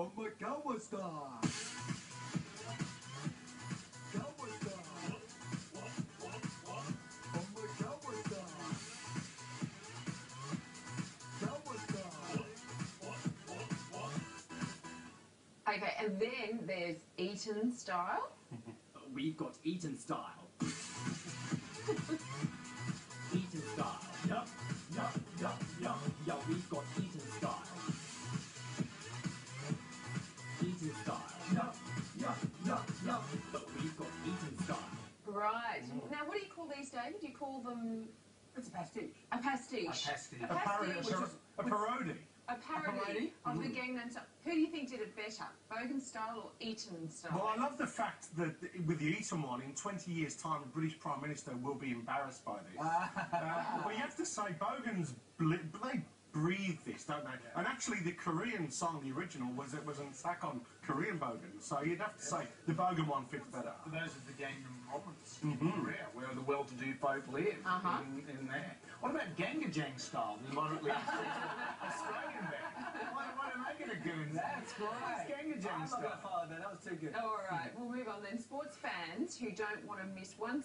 Oh my God, what's that? God, what's that? Oh my God, what's that? God, what's that? Okay, and then there's Eton style. We've got Eton style. Eton style. Yup, yup, yup, yup. Yo, we've got Eton style. Eton style. Yup, yup, yup, yup. But we've got Eton style. Right. Now, what do you call these, David? Do you call them... It's a pastiche. A pastiche. A pastiche. A pastiche. A parody. A parody of the Gangnam Style. Who do you think did it better? Bogan style or Eton style? Well, I love the fact that with the Eton one, in 20 years' time, the British Prime Minister will be embarrassed by this. But you have to say, Bogan's they breathe this, don't they? Yeah. And actually, the Korean song, the original, was an attack on Korean Bogan. So you'd have to say the Bogan one fits better. Those are the Gangnam Robbins in Korea, where the well-to-do folk live in there. What about Gangjang style, the moderately Australian band? Why don't they get a goon? That's great. Gangjang style. I'm not going to follow that. That was too good. All right, we'll move on then. Sports fans who don't want to miss one